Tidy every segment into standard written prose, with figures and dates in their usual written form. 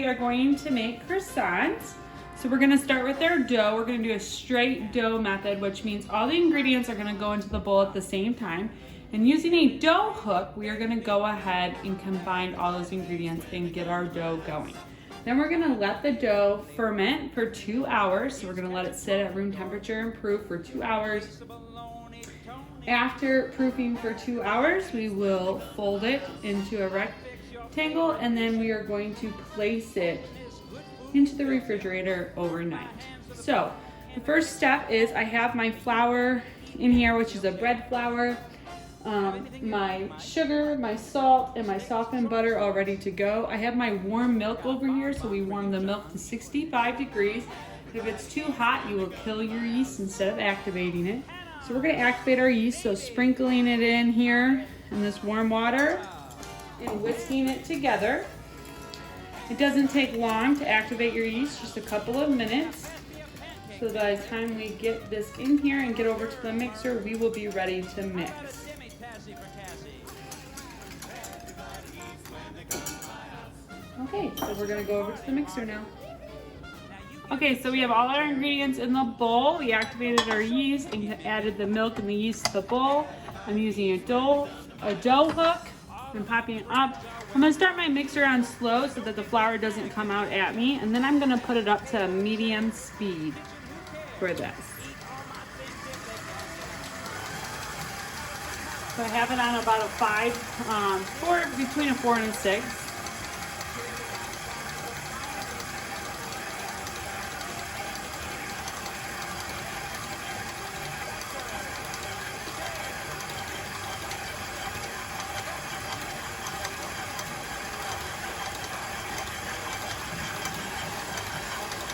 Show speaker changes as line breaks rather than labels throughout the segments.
are going to make croissants. So we're gonna start with our dough. We're gonna do a straight dough method, which means all the ingredients are gonna go into the bowl at the same time. And using a dough hook, we are gonna go ahead and combine all those ingredients and get our dough going. Then we're gonna let the dough ferment for 2 hours. So we're gonna let it sit at room temperature and proof for 2 hours. After proofing for 2 hours, we will fold it into a rectangle, and then we are going to place it into the refrigerator overnight. So the first step is I have my flour in here, which is a bread flour, my sugar, my salt, and my softened butter all ready to go. I have my warm milk over here, so we warm the milk to 65 degrees. If it's too hot, you will kill your yeast instead of activating it. So we're going to activate our yeast, so sprinkling it in here in this warm water and whisking it together. It doesn't take long to activate your yeast, just a couple of minutes. So by the time we get this in here and get over to the mixer, we will be ready to mix. Okay, so we're gonna go over to the mixer now. Okay, so we have all our ingredients in the bowl. We activated our yeast and added the milk and the yeast to the bowl. I'm using a dough hook and popping it up. I'm gonna start my mixer on slow so that the flour doesn't come out at me, and then I'm gonna put it up to medium speed for this. So I have it on about a 5, between a 4 and a 6.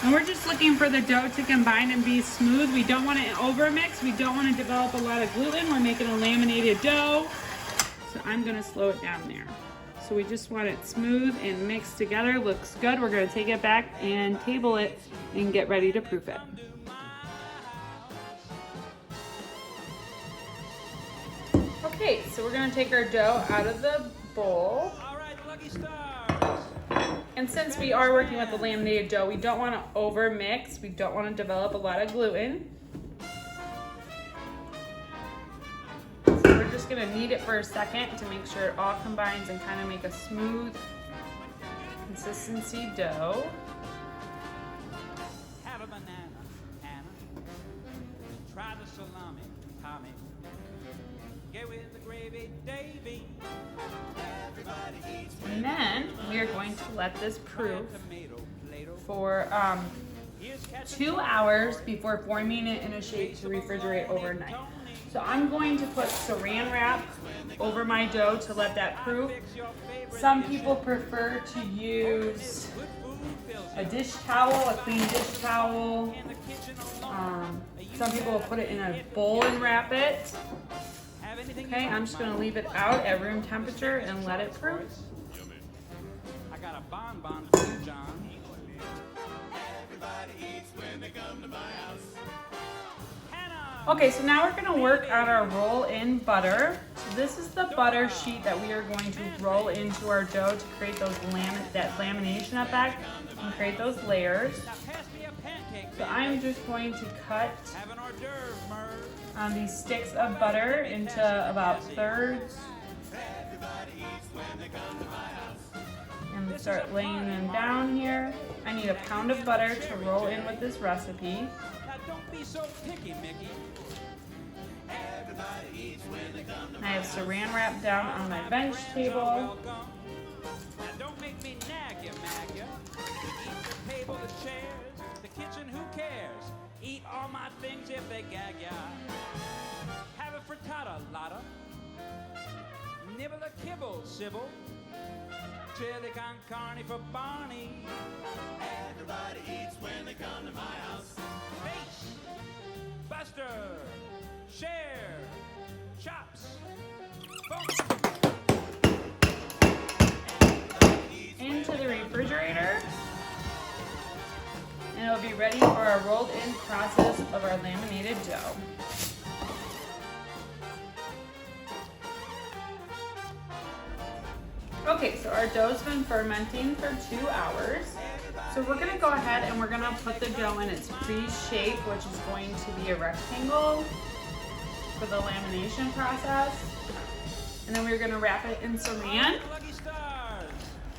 And we're just looking for the dough to combine and be smooth. We don't want to overmix. We don't want to develop a lot of gluten. We're making a laminated dough. So I'm going to slow it down there. So we just want it smooth and mixed together. Looks good. We're going to take it back and table it and get ready to proof it. Okay, so we're going to take our dough out of the bowl. And since we are working with the laminated dough, we don't want to over mix. We don't want to develop a lot of gluten. So we're just going to knead it for a second to make sure it all combines and kind of make a smooth consistency dough. Have a banana, Anna. Try the salami, Tommy. Get with the gravy, Davy. And then we are going to let this proof for 2 hours before forming it in a shape to refrigerate overnight. So I'm going to put saran wrap over my dough to let that proof. Some people prefer to use a dish towel, a clean dish towel. Some people will put it in a bowl and wrap it. Okay, I'm just going to leave it out at room temperature and let it proof. I got a bonbon for you, John. Everybody eats when they come to my house. Okay, so now we're going to work on our roll-in butter. So this is the butter sheet that we are going to roll into our dough to create those that lamination effect and create those layers. So I'm just going to cut these sticks of butter into about thirds and start laying them down here. I need a pound of butter to roll in with this recipe. I have saran wrap down on my bench table. Don't make me nag you, mag you. The table, the chairs, the kitchen, who cares? Eat all my things if they gag ya. Have a frittata, lotta. Nibble a kibble, Sybil. Chili con carne for Barney. Everybody eats when they come to my house. Face, Buster, share, chops, into the refrigerator. And it'll be ready for our rolled in process of our laminated dough. Okay, so our dough's been fermenting for 2 hours. So we're gonna go ahead and we're gonna put the dough in its pre-shape, which is going to be a rectangle for the lamination process. And then we're gonna wrap it in saran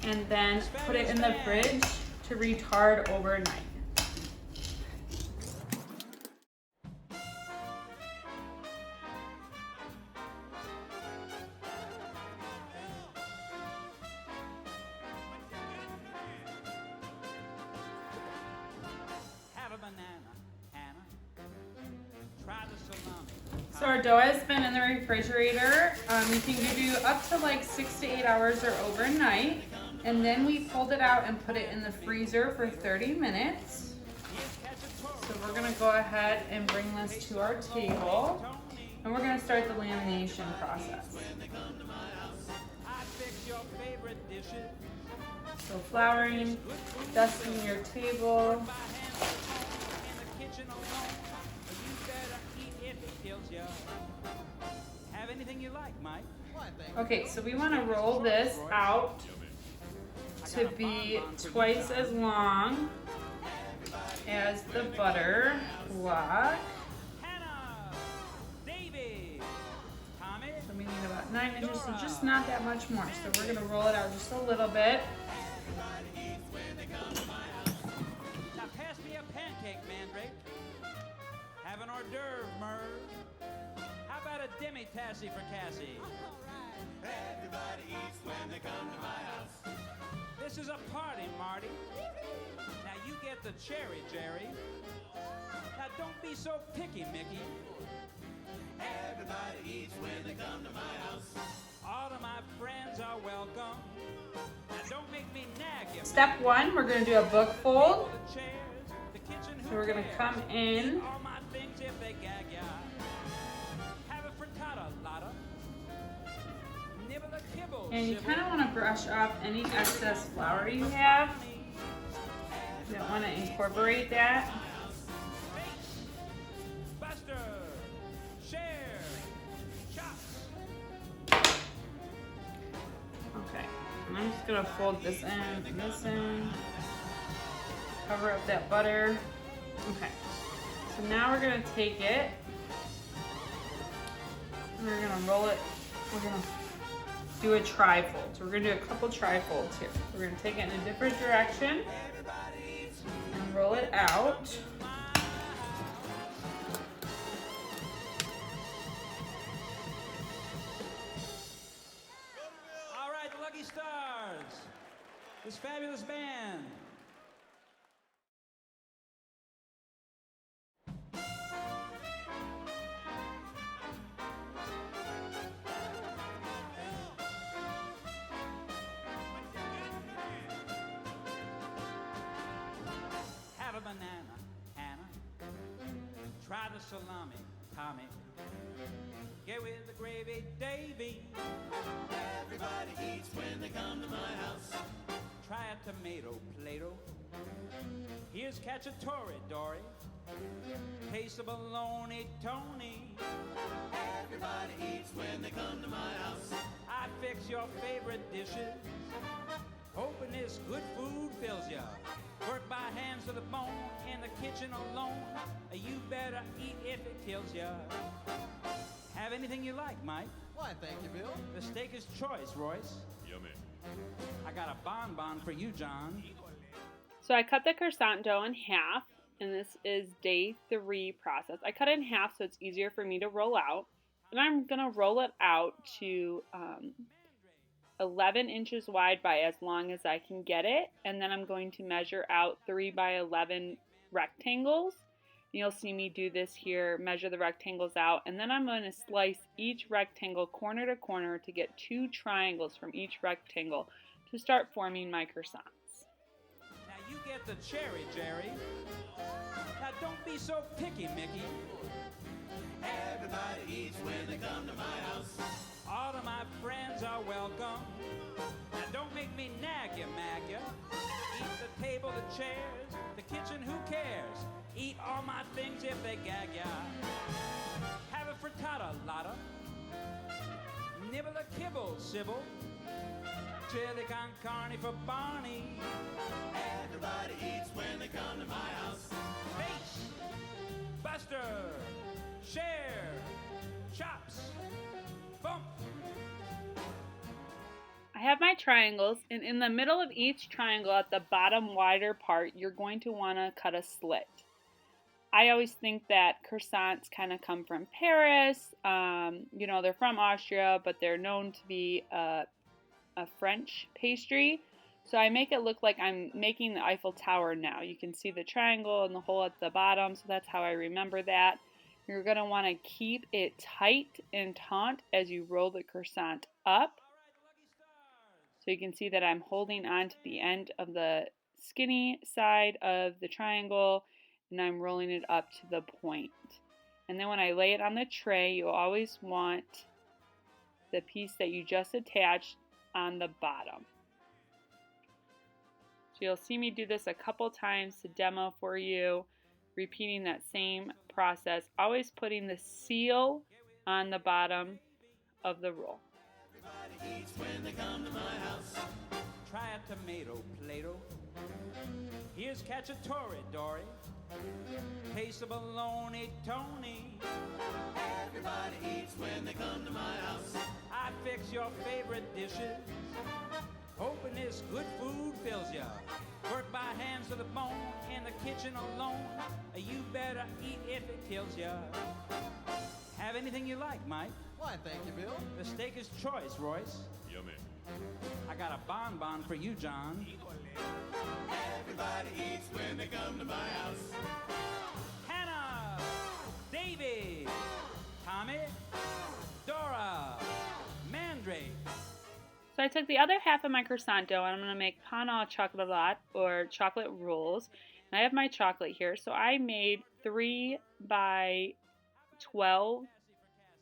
and then put it in the fridge to retard overnight. So our dough has been in the refrigerator. You can do up to like 6 to 8 hours or overnight. And then we pulled it out and put it in the freezer for 30 minutes. So we're gonna go ahead and bring this to our table. And we're gonna start the lamination process. So flouring, dusting your table.
Have anything you like, Mike?
Okay, so we want to roll this out to be twice as long as the butter block. So we need about 9 inches, so just not that much more. So we're going to roll it out just a little bit.
Now pass me a pancake, Mandrake. Have an hors d'oeuvre, Merv. How about a demi-tassy for Cassie? Everybody eats when they come to my house. This is a party, Marty. Now you get the cherry, Jerry. Now don't be so picky, Mickey. Everybody eats when they come to my house. All of my friends are welcome. Now don't make me nag you.
Step 1, we're going to do a book fold. So we're going to come in.
All my things if they gag ya. Have a frittata, Lotta. Nibble a kibble.
And you kind of want to brush off any excess flour you have. You don't want to incorporate that.
Buster, share, chops.
Okay, and I'm just going to fold this in, cover up that butter. Okay, so now we're going to take it and we're going to roll it. We're going to do a tri-fold. So we're going to do a couple tri-folds here. We're going to take it in a different direction and roll it out.
All right, the Lucky Stars, this fabulous band. Have a banana, Hannah. Try the salami, Tommy. Get with the gravy, Davy. Everybody eats when they come to my house. Try a tomato, Plato. Here's cacciatore, Dory. Taste of bologna, Tony. Everybody eats when they come to my house. I fix your favorite dishes. Hoping this good food fills ya. Work by hands to the bone in the kitchen alone. You better eat if it kills ya. Have anything you like, Mike?
Why, thank you, Bill.
The steak is choice, Royce.
Yummy.
I got a bonbon for you, John.
So I cut the croissant dough in half, and this is day 3 process. I cut it in half so it's easier for me to roll out. And I'm going to roll it out to 11 inches wide by as long as I can get it. And then I'm going to measure out 3 by 11 rectangles. You'll see me do this here, measure the rectangles out, and then I'm going to slice each rectangle corner to corner to get 2 triangles from each rectangle to start forming my croissants.
Now you get the cherry, Jerry. Now don't be so picky, Mickey. Everybody eats when they come to my house. All of my friends are welcome. Now don't make me nag you, mag ya. Eat the table, the chairs, the kitchen, who cares? Eat all my things if they gag ya. Have a frittata, Lotta. Nibble a kibble, Sybil. chili con carne for Barney.
Everybody eats when they come to my house.
Face, Buster, Share, Chops, Bump.
I have my triangles, and in the middle of each triangle at the bottom wider part, you're going to want to cut a slit. I always think that croissants kind of come from Paris. You know, they're from Austria, but they're known to be a French pastry. So I make it look like I'm making the Eiffel Tower now. You can see the triangle and the hole at the bottom, so that's how I remember that. You're going to want to keep it tight and taut as you roll the croissant up. So you can see that I'm holding on to the end of the skinny side of the triangle and I'm rolling it up to the point. And then when I lay it on the tray, you always want the piece that you just attached on the bottom. So you'll see me do this a couple times to demo for you, repeating that same process, always putting the seal on the bottom of the roll.
Everybody eats when they come to my house.
Try a tomato Play-Doh. Here's Cacciatore, Dory. Taste of bologna, Tony.
Everybody eats when they come to my house.
I fix your favorite dishes. Hoping this good food fills ya. Work by hands to the bone in the kitchen alone. You better eat if it kills ya. Have anything you like, Mike.
Why, thank you, Bill.
The steak is choice, Royce.
Yummy.
I got a bonbon for you, John.
Everybody eats when they come to my house.
Hannah, David, Tommy, Dora, Mandrake.
So I took the other half of my croissant dough and I'm going to make pan au chocolat or chocolate rolls. And I have my chocolate here. So I made 3 by 12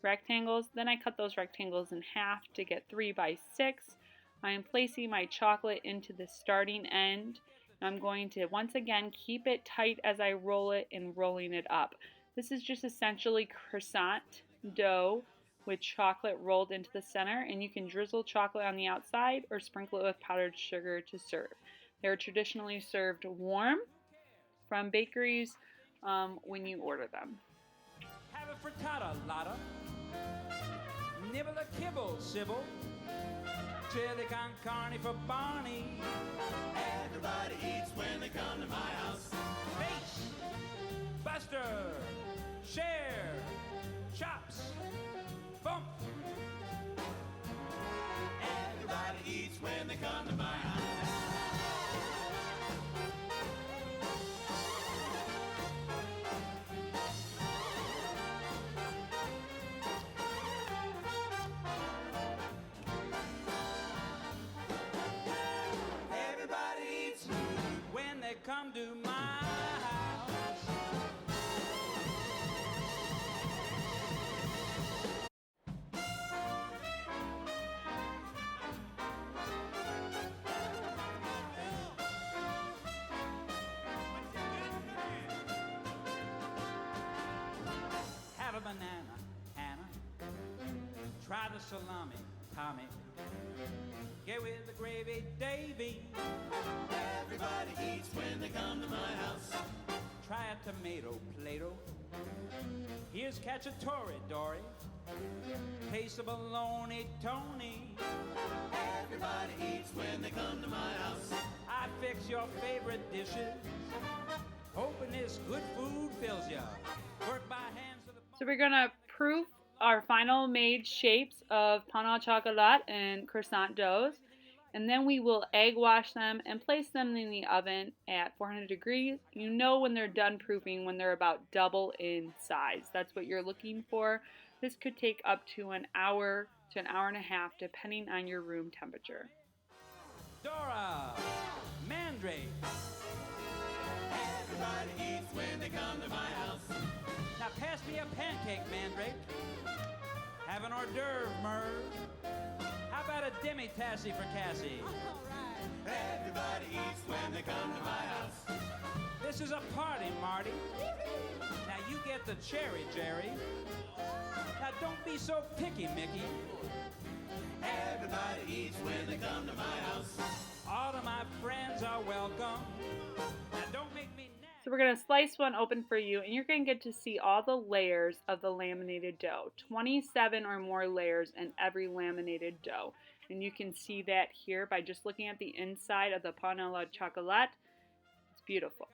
rectangles. Then I cut those rectangles in half to get 3 by 6. I am placing my chocolate into the starting end. I'm going to once again keep it tight as I roll it and rolling it up. This is just essentially croissant dough with chocolate rolled into the center, and you can drizzle chocolate on the outside or sprinkle it with powdered sugar to serve. They're traditionally served warm from bakeries when you order them.
Have a frittata, Lotta. Nibble a kibble, Sybil. Chili con carne for Barney.
Everybody eats when they come to my house.
Face, Buster, Share, Chops, Bump.
Everybody eats when they come to my house. Everybody eats
When they come to my house. Have a banana, Hannah. Try the salami, Tommy. Get with the gravy, Davy.
Everybody eats when they come to my house.
Try a tomato Play-Doh. Here's Cacciatore, Dory. Taste of bologna, Tony.
Everybody eats when they come to my house.
I fix your favorite dishes. Hoping this good food fills ya. Work by hands to the bone.
So we're going to proof our final made shapes of pan au chocolat and croissant doughs. And then we will egg wash them and place them in the oven at 400 degrees. You know when they're done proofing when they're about double in size. That's what you're looking for. This could take up to an hour to an hour and a half depending on your room temperature.
Dora, Mandrake.
Everybody eats when they come to my house.
Now pass me a pancake, Mandrake. Have an hors d'oeuvre, Merv. How about a demi-tassy for Cassie?
Everybody eats when they come to my house.
This is a party, Marty. Now you get the cherry, Jerry. Now don't be so picky, Mickey.
Everybody eats when they come to my house.
All of my friends are welcome. Now don't make me nasty.
So we're going to slice one open for you, and you're going to get to see all the layers of the laminated dough. 27 or more layers in every laminated dough. And you can see that here by just looking at the inside of the pan à la chocolat. It's beautiful.